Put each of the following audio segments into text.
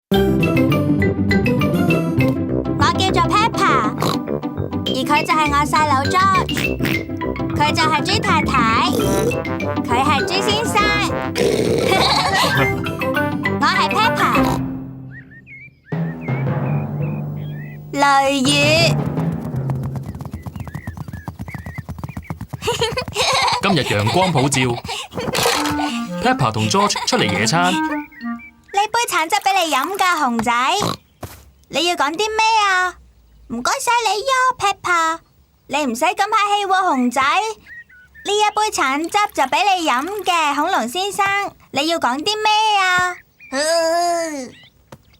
我叫做 Peppa， 而佢就係我細佬 George， 佢就係豬太太，佢係豬先生，我係 Peppa。雷雨。今日陽光普照 ，Peppa 同 George 出嚟野餐。呢杯橙汁俾你飲㗎，熊仔。你要講啲咩啊？唔該晒你喲 ，Peppa。你唔使咁客氣喎，熊仔。呢一杯橙汁就俾你飲嘅，恐龍先生。你要講啲咩啊？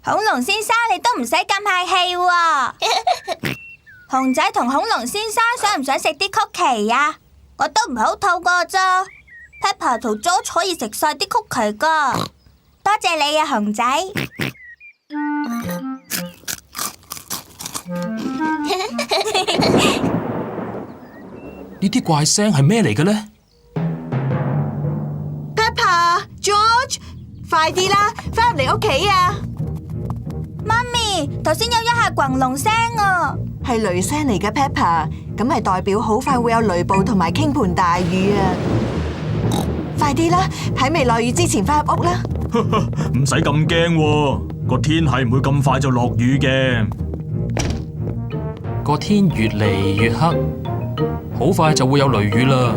恐龍先生，你都唔使咁客氣喎。熊仔同恐龍先生想唔想食啲曲奇啊？我都唔係好肚餓咋。Peppa 同 George 可以食晒啲曲奇噶。多謝你啊，熊仔。呢啲怪聲係咩嚟嘅呢？ Peppa、George， 快啲啦，翻入嚟屋企啊！媽咪，頭先有一下轟隆聲啊，係雷聲嚟嘅 Peppa， 咁係代表好快會有雷暴同埋傾盆大雨啊！快啲啦，喺未落雨之前翻入屋啦！唔使咁驚喎，個天係唔會咁快就落雨嘅。個天越嚟越黑，好快就會有雷雨啦。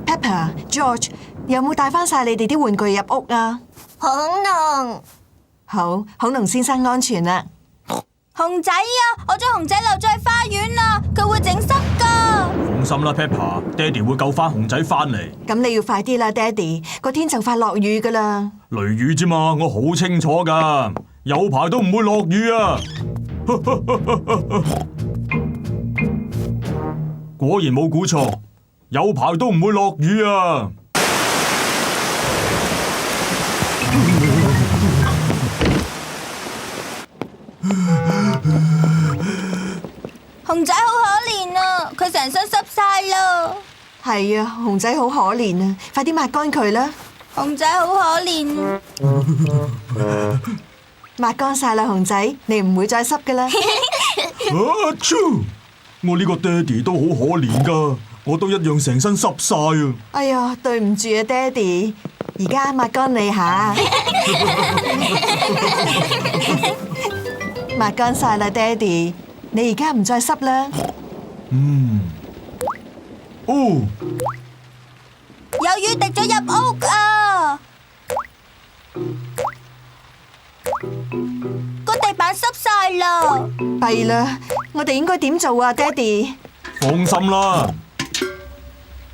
Peppa、George， 有冇帶翻晒你哋啲玩具入屋啊？恐龍。好，恐龍先生安全啦。熊仔啊，我將熊仔留咗喺花園啦，佢會整濕噶。放心啦 ，Peppa， 爹哋會救翻熊仔翻嚟。咁你要快啲啦，爹哋，個天就快落雨噶啦。雷雨啫嘛，我好清楚噶，有排都唔會落雨啊！果然冇估錯，有排都唔會落雨啊！熊仔好可憐啊，佢成身濕晒啦。係啊，熊仔好可憐啊，快啲抹乾佢啦。熊仔好可憐啊。抹乾晒啦，熊仔，你唔會再濕噶啦。我呢個爹哋都好可憐噶，我都一樣成身濕晒啊！哎呀，對唔住啊，爹哋，而家抹乾你下。抹乾晒啦，爹哋，你而家唔再濕啦。哦，有雨滴咗入屋啊！個地板濕晒啦。弊啦，我哋應該點做啊，爹哋？放心啦，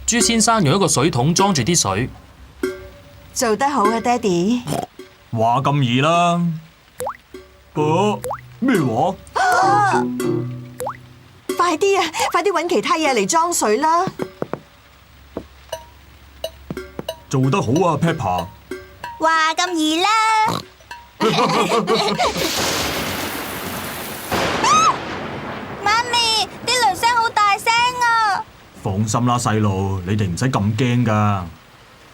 豬先生用一個水桶裝住啲水。做得好啊，爹哋。話咁易啦。咩話？快啲啊！快啲搵其他嘢嚟裝水啦！做得好啊 ，Peppa。話咁易啦。媽咪，啲雷聲好大聲啊！放心啦，細路，你哋唔使咁驚噶。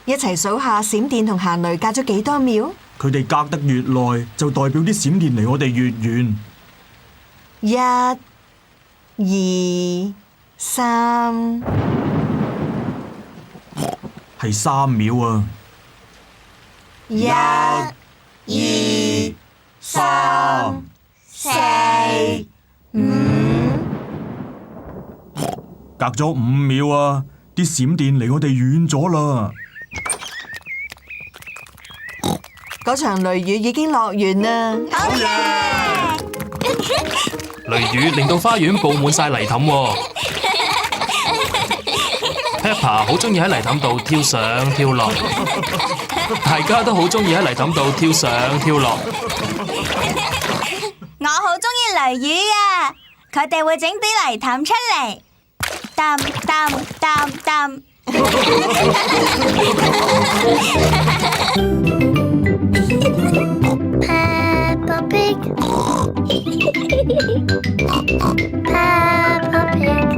一齊數下閃電同行雷隔咗幾多秒？佢哋隔得越耐，就代表啲閃電離我哋越遠。 1、2、3，係3秒啊！1、2、3、4、5，隔咗5秒啊！啲閃電離我哋遠咗啦。嗰場雷雨已經落完啦。好嘢！雷雨令到花園布滿晒泥凼喎。Peppa 好中意喺泥凼度跳上跳落，大家都好中意喺泥凼度跳上跳落。我好中意雷雨啊！佢哋會整啲泥凼出嚟，揼揼揼揼。Peppa Pig. Peppa Pig.